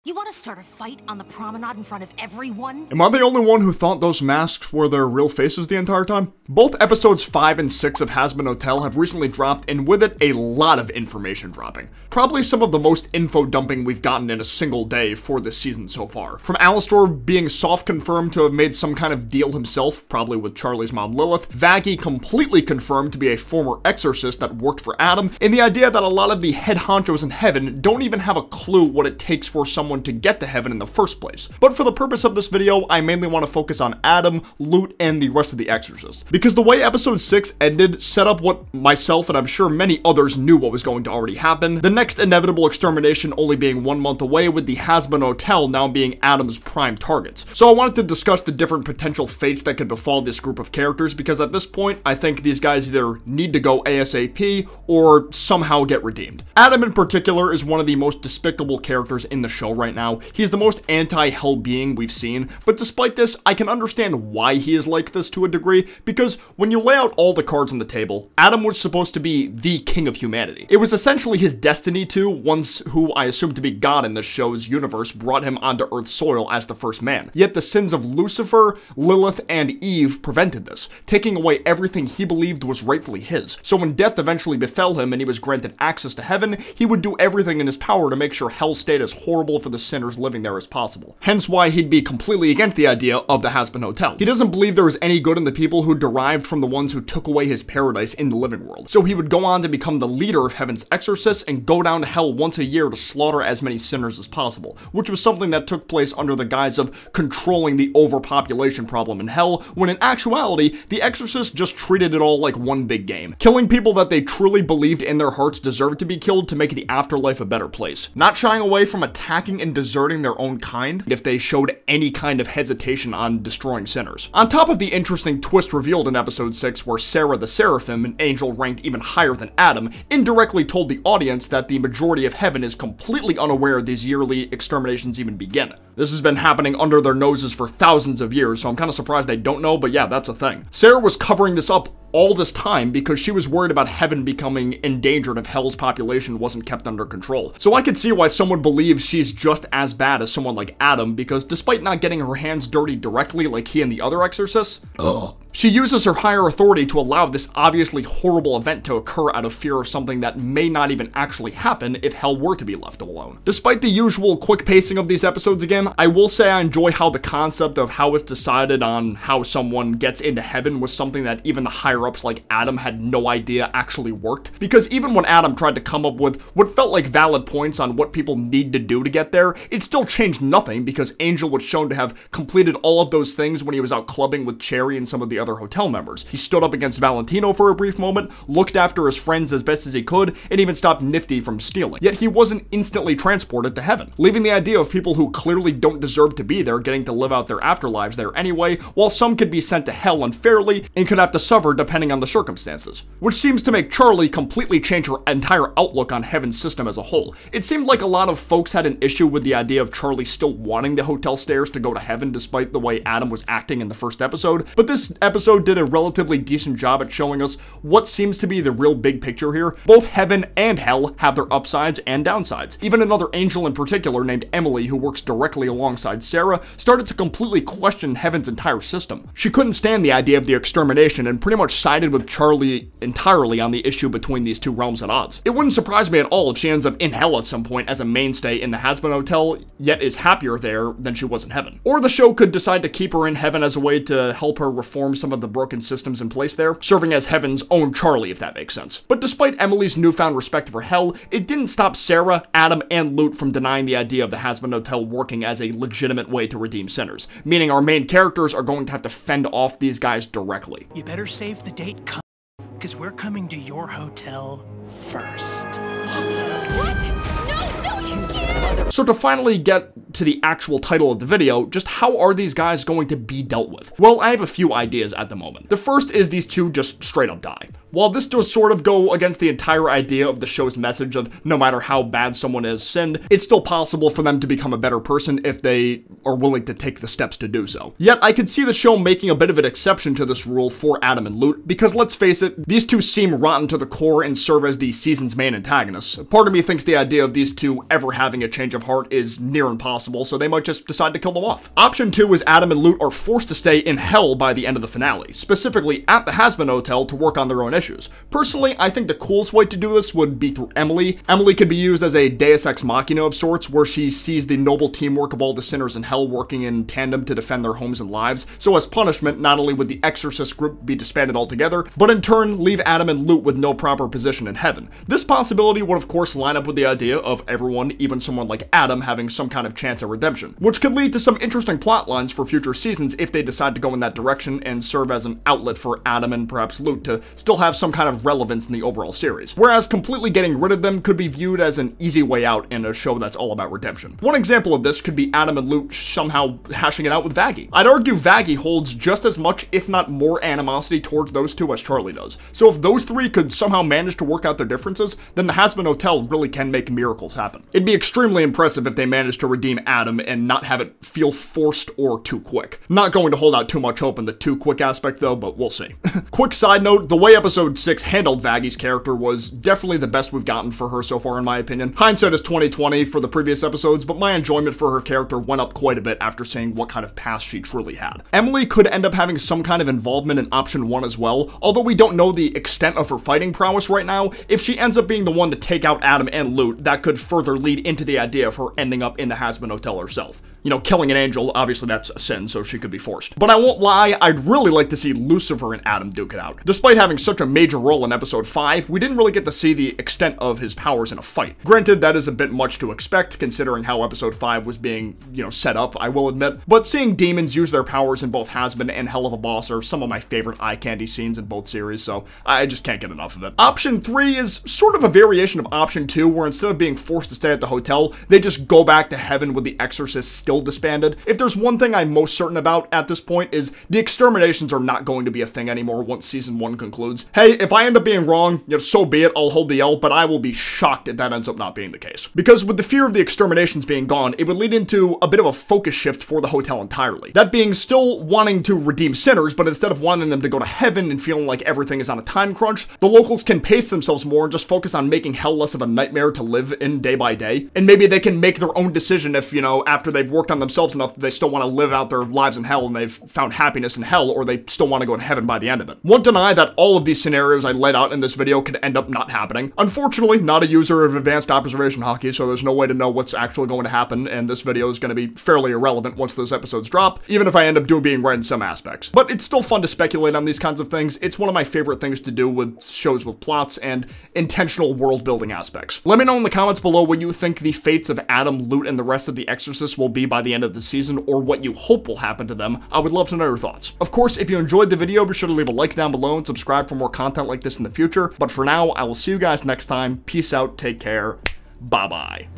You want to start a fight on the promenade in front of everyone? Am I the only one who thought those masks were their real faces the entire time? Both episodes 5 and 6 of Hazbin Hotel have recently dropped, and with it, a lot of information dropping. Probably some of the most info dumping we've gotten in a single day for this season so far. From Alastor being soft confirmed to have made some kind of deal himself, probably with Charlie's mom Lilith, Vaggie completely confirmed to be a former exorcist that worked for Adam, and the idea that a lot of the head honchos in heaven don't even have a clue what it takes for someone to get to heaven in the first place. But for the purpose of this video, I mainly want to focus on Adam, Lute, and the rest of the Exorcists. Because the way episode 6 ended set up what myself and I'm sure many others knew what was going to already happen. The next inevitable extermination only being 1 month away, with the Hazbin Hotel now being Adam's prime targets. So I wanted to discuss the different potential fates that could befall this group of characters, because at this point, I think these guys either need to go ASAP or somehow get redeemed. Adam in particular is one of the most despicable characters in the show right now. He's the most anti-hell being we've seen, but despite this, I can understand why he is like this to a degree, because when you lay out all the cards on the table, Adam was supposed to be the king of humanity. It was essentially his destiny to, once who I assume to be God in this show's universe, brought him onto Earth's soil as the first man. Yet the sins of Lucifer, Lilith, and Eve prevented this, taking away everything he believed was rightfully his. So when death eventually befell him and he was granted access to heaven, he would do everything in his power to make sure hell stayed as horrible for the sinners living there as possible. Hence why he'd be completely against the idea of the Hazbin Hotel. He doesn't believe there was any good in the people who derived from the ones who took away his paradise in the living world. So he would go on to become the leader of heaven's exorcists and go down to hell once a year to slaughter as many sinners as possible, which was something that took place under the guise of controlling the overpopulation problem in hell, when in actuality, the exorcists just treated it all like one big game, killing people that they truly believed in their hearts deserved to be killed to make the afterlife a better place, not shying away from attacking and deserting their own kind if they showed any kind of hesitation on destroying sinners. On top of the interesting twist revealed in episode 6, where Sarah the Seraphim, an angel ranked even higher than Adam, indirectly told the audience that the majority of heaven is completely unaware these yearly exterminations even begin. This has been happening under their noses for thousands of years, so I'm kind of surprised they don't know, but yeah, that's a thing. Sarah was covering this up all this time because she was worried about heaven becoming endangered if hell's population wasn't kept under control. So I could see why someone believes she's just as bad as someone like Adam, because despite not getting her hands dirty directly like he and the other exorcists, she uses her higher authority to allow this obviously horrible event to occur out of fear of something that may not even actually happen if hell were to be left alone. Despite the usual quick pacing of these episodes again, I will say I enjoy how the concept of how it's decided on how someone gets into heaven was something that even the higher-ups like Adam had no idea actually worked, because even when Adam tried to come up with what felt like valid points on what people need to do to get there, it still changed nothing, because Angel was shown to have completed all of those things when he was out clubbing with Cherry and some of the other hotel members. He stood up against Valentino for a brief moment, looked after his friends as best as he could, and even stopped Nifty from stealing. Yet he wasn't instantly transported to heaven, leaving the idea of people who clearly don't deserve to be there getting to live out their afterlives there anyway, while some could be sent to hell unfairly and could have to suffer depending on the circumstances. Which seems to make Charlie completely change her entire outlook on heaven's system as a whole. It seemed like a lot of folks had an issue with the idea of Charlie still wanting the hotel stairs to go to heaven despite the way Adam was acting in the first episode, but this episode did a relatively decent job at showing us what seems to be the real big picture here. Both heaven and hell have their upsides and downsides. Even another angel in particular named Emily, who works directly alongside Sarah, started to completely question heaven's entire system. She couldn't stand the idea of the extermination and pretty much sided with Charlie entirely on the issue between these two realms at odds. It wouldn't surprise me at all if she ends up in hell at some point as a mainstay in the Hazbin Hotel, yet is happier there than she was in heaven. Or the show could decide to keep her in heaven as a way to help her reform some of the broken systems in place there, serving as heaven's own Charlie, if that makes sense. But despite Emily's newfound respect for hell, it didn't stop Sarah, Adam, and Lute from denying the idea of the Hazbin Hotel working as a legitimate way to redeem sinners, meaning our main characters are going to have to fend off these guys directly. You better save the date, because we're coming to your hotel first. What? No, you can't! So to finally get to the actual title of the video, just how are these guys going to be dealt with? Well, I have a few ideas at the moment. The first is these two just straight up die. While this does sort of go against the entire idea of the show's message of no matter how bad someone has sinned, it's still possible for them to become a better person if they are willing to take the steps to do so. Yet, I could see the show making a bit of an exception to this rule for Adam and Lute, because let's face it, these two seem rotten to the core and serve as the season's main antagonists. Part of me thinks the idea of these two ever having a change of heart is near impossible, so they might just decide to kill them off. Option 2 is Adam and Lute are forced to stay in hell by the end of the finale, specifically at the Hazbin Hotel to work on their own issues. Personally, I think the coolest way to do this would be through Emily. Emily could be used as a deus ex machina of sorts, where she sees the noble teamwork of all the sinners in hell working in tandem to defend their homes and lives, so as punishment, not only would the Exorcist group be disbanded altogether, but in turn leave Adam and Lute with no proper position in heaven. This possibility would of course line up with the idea of everyone, even someone like Adam, having some kind of chance at redemption, which could lead to some interesting plot lines for future seasons if they decide to go in that direction and serve as an outlet for Adam and perhaps Lute to still have some kind of relevance in the overall series. Whereas completely getting rid of them could be viewed as an easy way out in a show that's all about redemption. One example of this could be Adam and Lute somehow hashing it out with Vaggie. I'd argue Vaggie holds just as much, if not more, animosity towards those two as Charlie does. So if those three could somehow manage to work out their differences, then the Hazbin Hotel really can make miracles happen. It'd be extremely impressive if they managed to redeem Adam and not have it feel forced or too quick. Not going to hold out too much hope in the too quick aspect though, but we'll see. Quick side note, the way episode 6 handled Vaggie's character was definitely the best we've gotten for her so far in my opinion. Hindsight is 20/20 for the previous episodes, but my enjoyment for her character went up quite a bit after seeing what kind of past she truly had. Emily could end up having some kind of involvement in option 1 as well, although we don't know the extent of her fighting prowess right now. If she ends up being the one to take out Adam and Lute, that could further lead into the idea of her ending up in the Hazbin Hotel herself. You know, killing an angel, obviously that's a sin, so she could be forced. But I won't lie, I'd really like to see Lucifer and Adam duke it out. Despite having such a major role in episode 5, we didn't really get to see the extent of his powers in a fight. Granted, that is a bit much to expect, considering how episode 5 was being, set up, I will admit. But seeing demons use their powers in both Hazbin and Hell of a Boss are some of my favorite eye candy scenes in both series, so I just can't get enough of it. Option 3 is sort of a variation of option 2, where instead of being forced to stay at the hotel, they just go back to heaven with the Exorcist still disbanded. If there's one thing I'm most certain about at this point is the exterminations are not going to be a thing anymore once season 1 concludes. Hey, if I end up being wrong, so be it, I'll hold the L, but I will be shocked if that ends up not being the case. Because with the fear of the exterminations being gone, it would lead into a bit of a focus shift for the hotel entirely. That being still wanting to redeem sinners, but instead of wanting them to go to heaven and feeling like everything is on a time crunch, the locals can pace themselves more and just focus on making hell less of a nightmare to live in day by day. And maybe they can make their own decision if, after they've worked on themselves enough, they still want to live out their lives in hell and they've found happiness in hell, or they still want to go to heaven by the end of it. Won't deny that all of these scenarios I laid out in this video could end up not happening. Unfortunately, not a user of advanced observation hockey, so there's no way to know what's actually going to happen, and this video is going to be fairly irrelevant once those episodes drop, even if I end up being right in some aspects. But it's still fun to speculate on these kinds of things. It's one of my favorite things to do with shows with plots and intentional world-building aspects. Let me know in the comments below what you think the fates of Adam, Lute, and the rest of the Exorcists will be by the end of the season, or what you hope will happen to them. I would love to know your thoughts. Of course, if you enjoyed the video, be sure to leave a like down below and subscribe for more content like this in the future. But for now, I will see you guys next time. Peace out, take care, bye-bye.